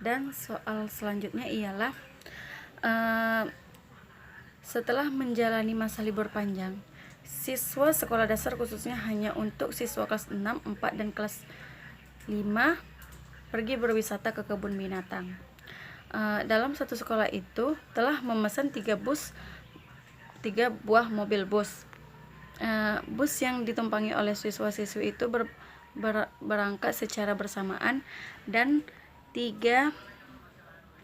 Dan soal selanjutnya ialah setelah menjalani masa libur panjang, siswa sekolah dasar khususnya hanya untuk siswa kelas 6, 4, dan kelas 5 pergi berwisata ke kebun binatang. Dalam satu sekolah itu telah memesan 3 buah mobil bus. Bus yang ditumpangi oleh siswa-siswi itu berangkat secara bersamaan, dan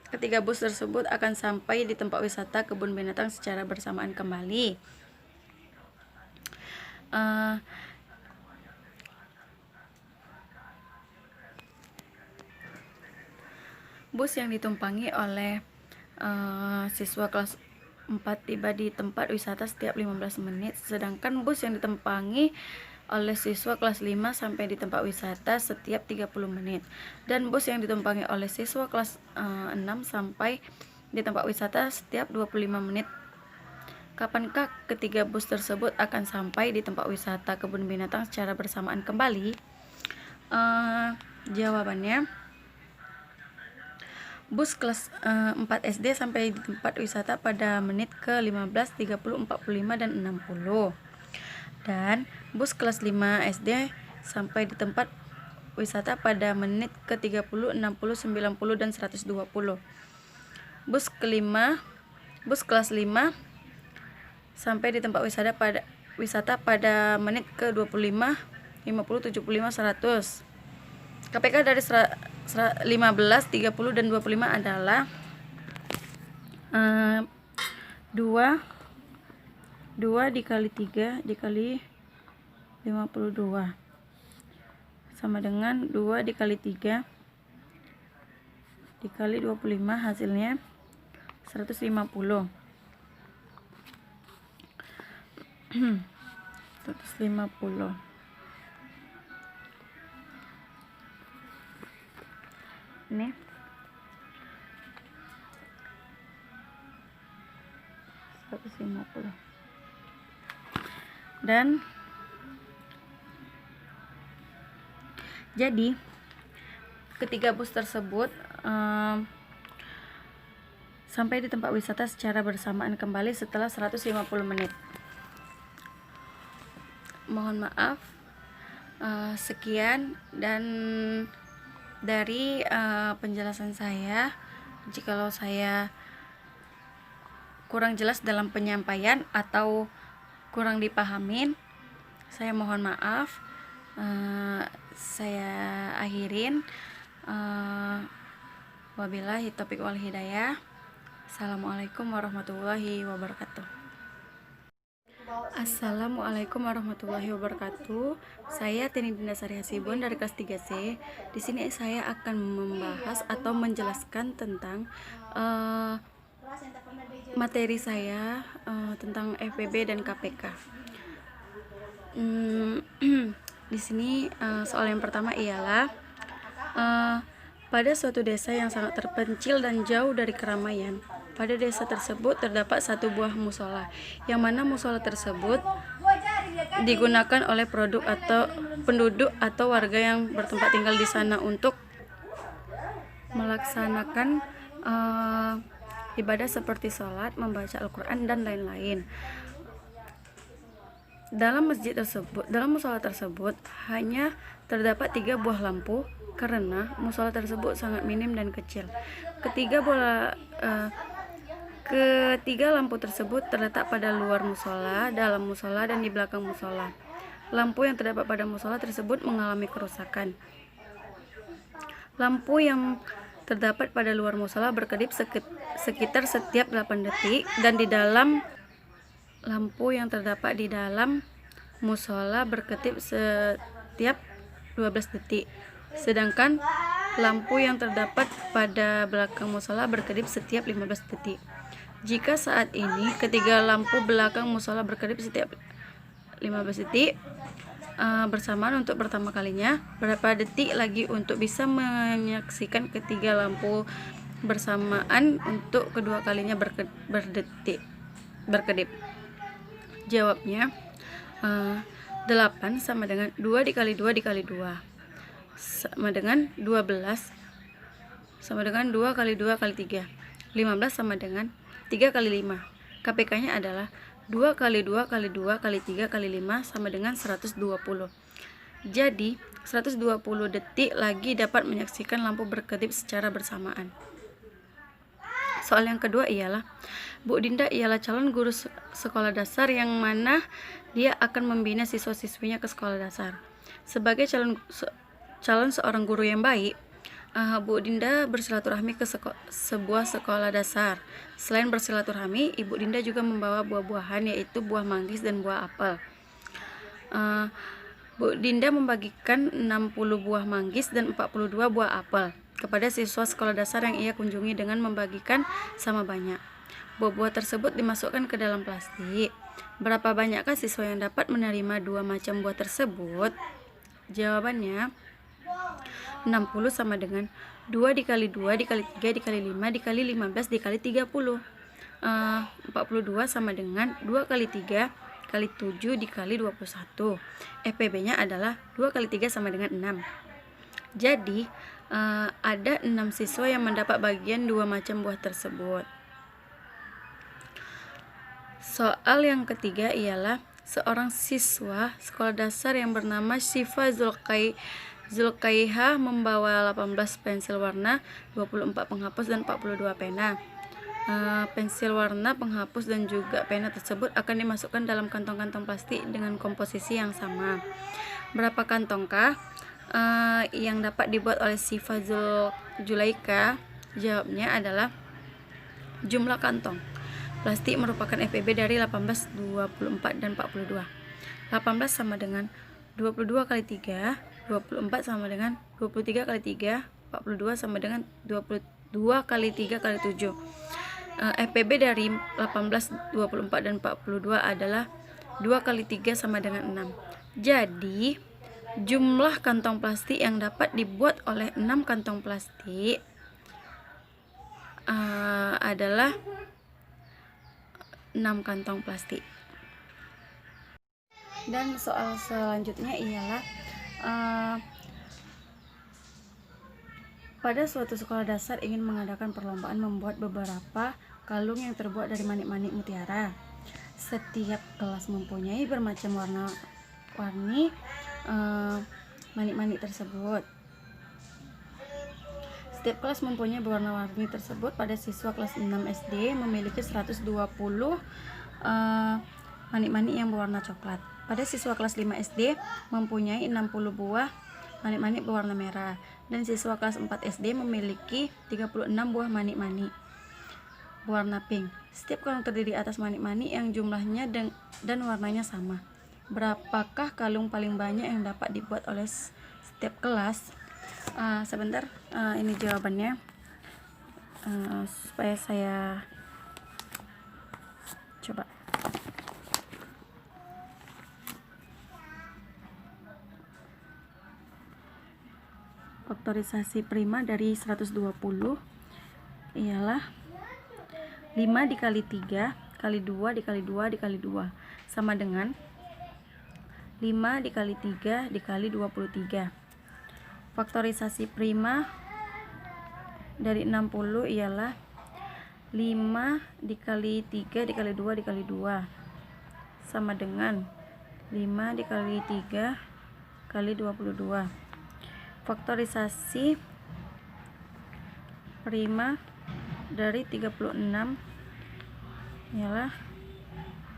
ketiga bus tersebut akan sampai di tempat wisata kebun binatang secara bersamaan kembali. Bus yang ditumpangi oleh siswa kelas 4 tiba di tempat wisata setiap 15 menit, sedangkan bus yang ditumpangi oleh siswa kelas 5 sampai di tempat wisata setiap 30 menit, dan bus yang ditumpangi oleh siswa kelas 6 sampai di tempat wisata setiap 25 menit. Kapankah ketiga bus tersebut akan sampai di tempat wisata kebun binatang secara bersamaan kembali? Jawabannya, bus kelas 4 SD sampai di tempat wisata pada menit ke 15, 30, 45, dan 60. Dan bus kelas 5 SD sampai di tempat wisata pada menit ke 30, 60, 90, dan 120. Bus kelas 5 sampai di tempat wisata pada menit ke 25, 50, 75, 100. KPK dari 15, 30, dan 25 adalah 2 dikali 3 dikali 52 sama dengan 2 dikali 3 dikali 25, hasilnya 150. 150. Ini 150. Dan jadi ketiga bus tersebut sampai di tempat wisata secara bersamaan kembali setelah 150 menit. Mohon maaf, sekian, dan dari penjelasan saya, jikalau saya kurang jelas dalam penyampaian atau kurang dipahamin, saya mohon maaf. Saya akhirin. Wabillahi taufiq wal hidayah. Assalamualaikum warahmatullahi wabarakatuh. Assalamualaikum warahmatullahi wabarakatuh. Saya Tini Dinda Sari Hasibun dari kelas 3C. Di sini saya akan membahas atau menjelaskan tentang materi saya tentang FPB dan KPK. Di sini soal yang pertama ialah pada suatu desa yang sangat terpencil dan jauh dari keramaian, pada desa tersebut terdapat satu buah musola, yang mana musola tersebut digunakan oleh penduduk atau warga yang bertempat tinggal di sana untuk melaksanakan ibadah seperti sholat, membaca Al-Quran, dan lain-lain. Dalam musola tersebut hanya terdapat 3 buah lampu karena musola tersebut sangat minim dan kecil. Ketiga lampu tersebut terletak pada luar musola, dalam musola, dan di belakang musola. Lampu yang terdapat pada musola tersebut mengalami kerusakan. Lampu yang terdapat pada luar musola berkedip sekitar setiap 8 detik, dan di dalam lampu yang terdapat di dalam musola berkedip setiap 12 detik. Sedangkan lampu yang terdapat pada belakang musola berkedip setiap 15 detik. Jika saat ini ketiga lampu belakang musola berkedip setiap 15 detik bersamaan untuk pertama kalinya, berapa detik lagi untuk bisa menyaksikan ketiga lampu bersamaan untuk kedua kalinya berkedip? Jawabnya 8 sama dengan 2 dikali 2 dikali 2 sama dengan 12. sama dengan 2 kali 2 kali 3. 15 sama dengan 3 kali 5. KPK-nya adalah 2 kali 2 kali 2 kali 3 kali 5 sama dengan 120. Jadi 120 detik lagi dapat menyaksikan lampu berkedip secara bersamaan. Soal yang kedua ialah, Bu Dinda ialah calon guru sekolah dasar yang mana dia akan membina siswa-siswinya ke sekolah dasar. Sebagai calon seorang guru yang baik, Bu Dinda bersilaturahmi ke sebuah sekolah dasar. Selain bersilaturahmi, Ibu Dinda juga membawa buah-buahan, yaitu buah manggis dan buah apel. Bu Dinda membagikan 60 buah manggis dan 42 buah apel kepada siswa sekolah dasar yang ia kunjungi dengan membagikan sama banyak. Buah-buah tersebut dimasukkan ke dalam plastik. Berapa banyakkah siswa yang dapat menerima 2 macam buah tersebut? Jawabannya 60 sama dengan 2 dikali 2 dikali 3 dikali 5 dikali 15 dikali 30. 42 sama dengan 2 kali 3 kali 7 dikali 21. FPB-nya adalah 2 kali 3 sama dengan 6. Jadi ada 6 siswa yang mendapat bagian 2 macam buah tersebut. Soal yang ketiga ialah, seorang siswa sekolah dasar yang bernama Syifa Zulkaiha membawa 18 pensil warna, 24 penghapus dan 42 pena. Pensil warna, penghapus dan juga pena tersebut akan dimasukkan dalam kantong-kantong plastik dengan komposisi yang sama. Berapa kantongkah yang dapat dibuat oleh Syifa Zulaika? Jawabnya adalah jumlah kantong plastik merupakan FPB dari 18, 24 dan 42. 18 sama dengan 22 kali 3, 24 sama dengan 23 kali 3, 42 sama dengan 22 kali 3 kali 7. FPB dari 18, 24 dan 42 adalah 2 kali 3 sama dengan 6. Jadi jumlah kantong plastik yang dapat dibuat oleh 6 kantong plastik adalah 6 kantong plastik. Dan soal selanjutnya ialah, pada suatu sekolah dasar ingin mengadakan perlombaan membuat beberapa kalung yang terbuat dari manik-manik mutiara. Setiap kelas mempunyai bermacam warna-warni manik-manik tersebut. Setiap kelas mempunyai berwarna-warni tersebut. Pada siswa kelas 6 SD memiliki 120 manik-manik yang berwarna coklat. Pada siswa kelas 5 SD mempunyai 60 buah manik-manik berwarna merah. Dan siswa kelas 4 SD memiliki 36 buah manik-manik berwarna pink. Setiap kalung terdiri atas manik-manik yang jumlahnya dan warnanya sama. Berapakah kalung paling banyak yang dapat dibuat oleh setiap kelas? Sebentar, ini jawabannya supaya saya coba. Faktorisasi prima dari 120 ialah 5 dikali 3 kali 2 dikali 2 dikali 2 sama dengan 5 dikali 3 dikali 23. Faktorisasi prima dari 60 ialah 5 dikali 3 dikali 2 dikali 2 sama dengan 5 dikali 3 kali 22. Faktorisasi prima dari 36 ialah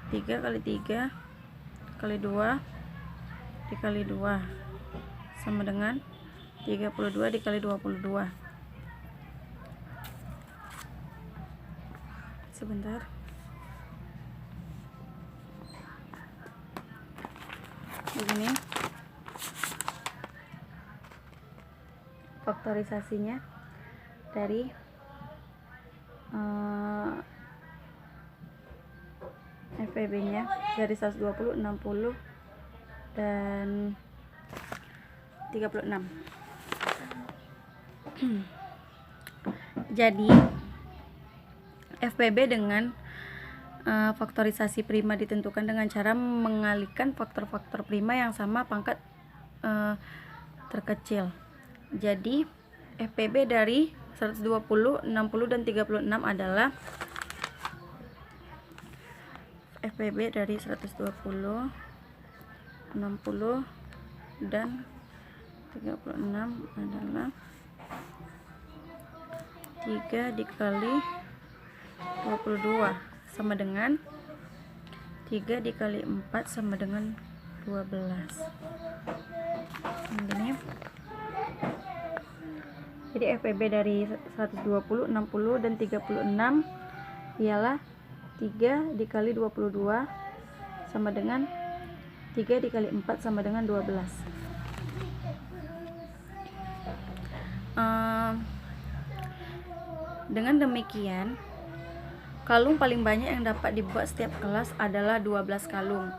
3 kali 3 kali 2 dikali 2 sama dengan 32 dikali 22. Sebentar. Begini. Faktorisasinya dari FPB-nya dari 120, 60 dan 36. Jadi FPB dengan faktorisasi prima ditentukan dengan cara mengalihkan faktor-faktor prima yang sama pangkat terkecil. Jadi FPB dari 120, 60 dan 36 adalah FPB dari 120, 60 dan 36 adalah 3 dikali 22 sama dengan 3 dikali 4 sama dengan 12. Ini. Jadi FPB dari 120, 60 dan 36 ialah 3 dikali 22 sama dengan 3 dikali 4 sama dengan 12. Dengan demikian, kalung paling banyak yang dapat dibuat setiap kelas adalah 12 kalung.